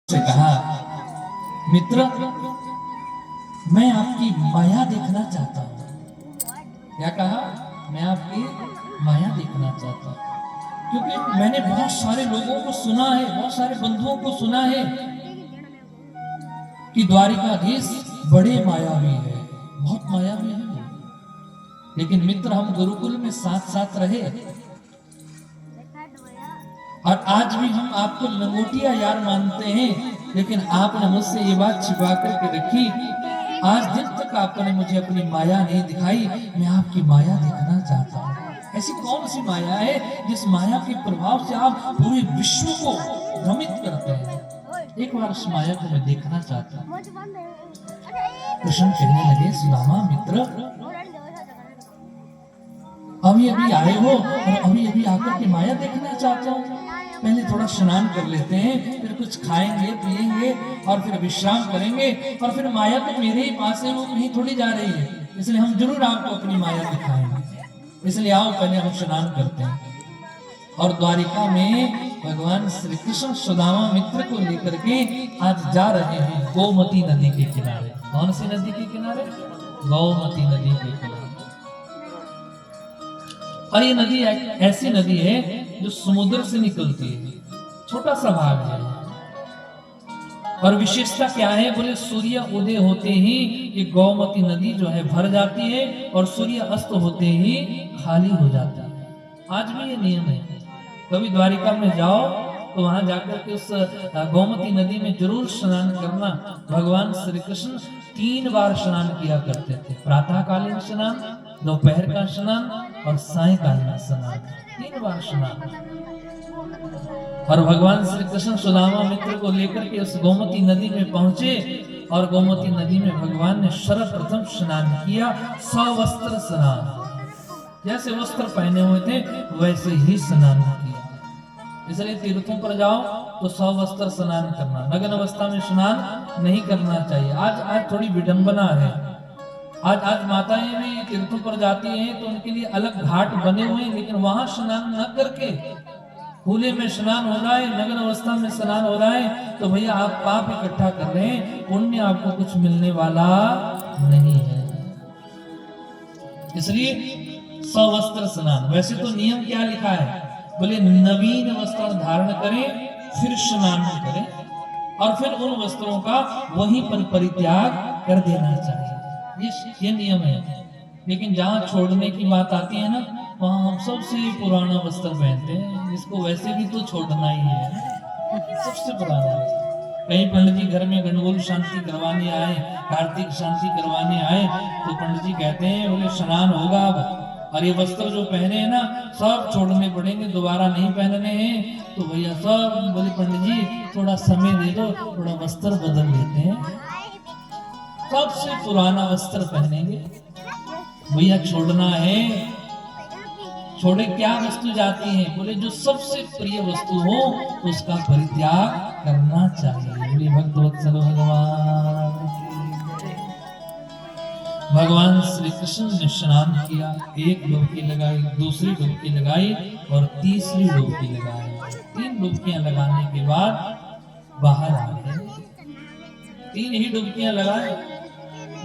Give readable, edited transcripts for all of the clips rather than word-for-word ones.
से कहा, मित्र मैं आपकी माया देखना चाहता हूं। क्या कहा? मैं आपकी माया देखना चाहता हूं, क्योंकि मैंने बहुत सारे लोगों को सुना है, बहुत सारे बंधुओं को सुना है कि द्वारिकाधीश बड़े मायावी है, बहुत मायावी है। लेकिन मित्र हम गुरुकुल में साथ साथ रहे और आज भी हम आपको लंगोटिया यार मानते हैं, लेकिन आपने मुझसे ये बात छिपा करके रखी। आज दिन तक आपने मुझे अपनी माया नहीं दिखाई, मैं आपकी माया देखना चाहता हूँ। ऐसी कौन सी माया है जिस माया के प्रभाव से आप पूरे विश्व को भ्रमित करते हैं? एक बार उस माया को मैं देखना चाहता हूँ। कृष्ण कहने लगे, सुदामा मित्र अभी अभी आए हो और अभी अभी आकर के माया देखना चाहते हो? पहले थोड़ा स्नान कर लेते हैं, फिर कुछ खाएंगे पिएंगे और फिर विश्राम करेंगे, और फिर माया तो मेरे ही पास है, वो कहीं थोड़ी जा रही है, इसलिए हम जरूर आपको अपनी माया दिखाएंगे। इसलिए आओ पहले हम स्नान करते हैं। और द्वारिका में भगवान श्री कृष्ण सुदामा मित्र को लेकर के आज जा रहे हैं गोमती नदी के किनारे। कौन सी नदी के किनारे? गोमती नदी के किनारे। और ये नदी ऐसी नदी है जो समुद्र से निकलती है, छोटा सा भाग है। और विशेषता क्या है? बोले सूर्य उदय होते ही ये गोमती नदी जो है भर जाती है और सूर्य अस्त होते ही खाली हो जाता है। आज भी ये नियम है। कभी द्वारिका में जाओ तो वहां जाकर के उस गोमती नदी में जरूर स्नान करना। भगवान श्री कृष्ण 3 बार स्नान किया करते थे, प्रातःकालीन स्नान, दोपहर का स्नान और सायंकालीन स्नान, 3 बार स्नान। और भगवान श्री कृष्ण सुदामा मित्र को लेकर के उस गोमती नदी में पहुंचे और गोमती नदी में भगवान ने सर्वप्रथम स्नान किया, सवस्त्र स्नान। जैसे वस्त्र पहने हुए थे वैसे ही स्नान किया। इसलिए तीर्थों पर जाओ तो सवस्त्र स्नान करना, नग्न अवस्था में स्नान नहीं करना चाहिए। आज थोड़ी विडंबना है। आज माताएं भी तीर्थों पर जाती हैं तो उनके लिए अलग घाट बने हुए हैं, लेकिन वहां स्नान न करके खुले में स्नान हो रहा है, नग्न अवस्था में स्नान हो रहा है, तो भैया आप पाप इकट्ठा कर रहे हैं, पुण्य आपको कुछ मिलने वाला नहीं है। इसलिए सवस्त्र स्नान। वैसे तो नियम क्या लिखा है? बोले नवीन वस्त्र धारण करें फिर स्नान करें और फिर उन वस्त्रों का वहीं पर परित्याग कर देना चाहिए, ये नियम है। लेकिन जहाँ छोड़ने की बात आती है ना, वहाँ हम सबसे पुराना वस्त्र पहनते हैं, जिसको वैसे भी तो छोड़ना ही है, सबसे पुराना। कहीं पंडित जी घर में गणगोल शांति करवाने आए, कार्तिक शांति करवाने आए, तो पंडित जी कहते हैं बोले स्नान होगा अब, और ये वस्त्र जो पहने हैं ना सब छोड़ने पड़ेंगे, दोबारा नहीं पहनने हैं। तो भैया सब बोले पंडित जी थोड़ा समय दे दो, थोड़ा वस्त्र बदल लेते हैं, सबसे पुराना वस्त्र पहनेंगे। भैया छोड़ना है, छोड़े क्या वस्तु जाती है? बोले जो सबसे प्रिय वस्तु हो उसका परित्याग करना चाहिए। बोले भक्तवत्सल भगवान श्री कृष्ण ने स्नान किया, एक डुबकी लगाई, दूसरी डुबकी लगाई और तीसरी डुबकी लगाई। 3 डुबकियां लगाने के बाद बाहर आ गए। 3 ही डुबकियां लगाए।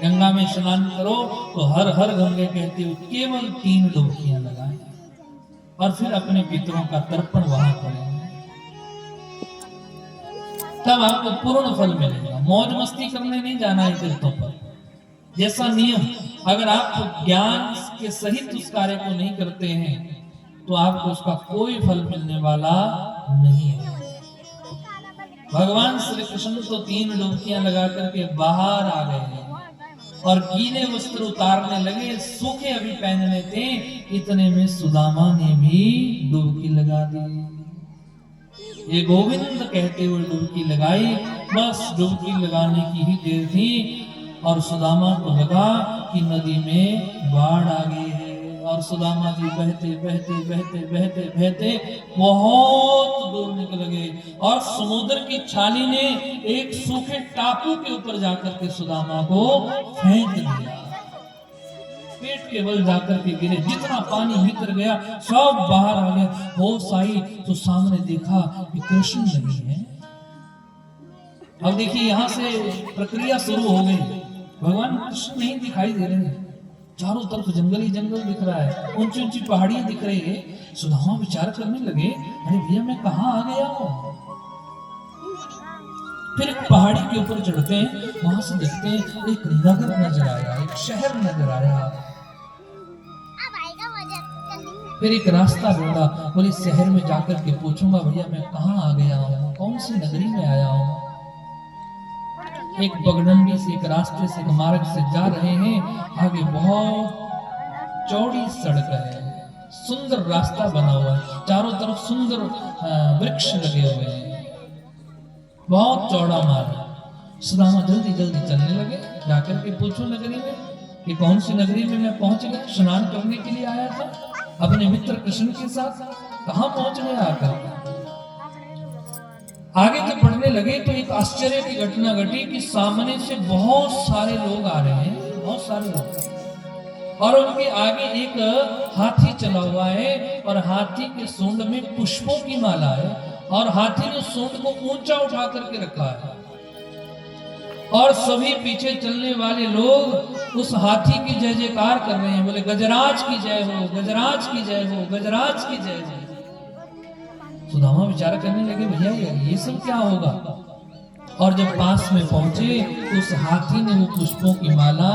गंगा में स्नान करो तो हर हर गंगे कहते हुए केवल 3 डुबकियां लगाए और फिर अपने पितरों का तर्पण वहां करें, तब आपको पूर्ण फल मिलेगा। मौज मस्ती करने नहीं जाना है तीर्थों पर। जैसा नियम, अगर आप ज्ञान के सहित उस कार्य को नहीं करते हैं तो आपको उसका कोई फल मिलने वाला नहीं है। भगवान श्री कृष्ण तो 3 डुबकियां लगा करके बाहर आ गए हैं और गीले वस्त्र उतारने लगे, सूखे अभी पहनने थे, इतने में सुदामा ने भी डुबकी लगा दी। ये गोविंद कहते हुए डुबकी लगाई। बस डुबकी लगाने की ही देर थी और सुदामा को लगा कि नदी में बाढ़ आ गई है, और सुदामा जी बहते बहते बहते बहते बहते बहुत दूर निकल गए और समुद्र की छाली ने एक सूखे टापू के ऊपर जाकर के सुदामा को फेंक दिया। पेट के बल जाकर के गिरे, जितना पानी भीतर गया सब बाहर आ गया। होश आई तो सामने देखा कि कृष्ण नहीं है। अब देखिए यहां से प्रक्रिया शुरू हो गई। भगवान कृष्ण नहीं दिखाई दे रहे हैं, चारों तरफ जंगल ही जंगल दिख रहा है, ऊंची ऊंची पहाड़ियां दिख रही है। सुदामा विचार करने लगे, अरे भैया मैं कहाँ आ गया हूँ। फिर एक पहाड़ी के ऊपर चढ़ते हैं, वहां से देखते हैं एक नगर नजर आया, एक शहर नजर आया। फिर एक रास्ता ढूंढा, बोले शहर में जाकर के पूछूंगा भैया मैं कहाँ आ गया हूँ, कौन सी नगरी में आया हूँ। एक पगडंडी से, एक रास्ते से, एक मार्ग से जा रहे हैं। आगे बहुत चौड़ी सड़क है, सुंदर रास्ता बना हुआ है, चारों तरफ सुंदर वृक्ष लगे हुए हैं, बहुत चौड़ा मार्ग। सुदामा जल्दी जल्दी चलने लगे, जाकर के पूछो नगरी में कि कौन सी नगरी में मैं पहुंच गया। स्नान करने के लिए आया था अपने मित्र कृष्ण के साथ, कहां पहुंच गया आकर। आगे जब बढ़ने लगे तो एक आश्चर्य की घटना घटी कि सामने से बहुत सारे लोग आ रहे हैं, बहुत सारे लोग, और उनके आगे एक हाथी चला हुआ है और हाथी के सूंड में पुष्पों की माला है और हाथी ने सूंड को ऊंचा उठा करके रखा है और सभी पीछे चलने वाले लोग उस हाथी की जय जयकार कर रहे हैं, बोले गजराज की जय हो, गजराज की जय हो, गजराज की जय हो। सुदामा विचार करने लगे भैया ये सब क्या होगा। और जब पास में पहुंचे उस हाथी ने वो पुष्पों की माला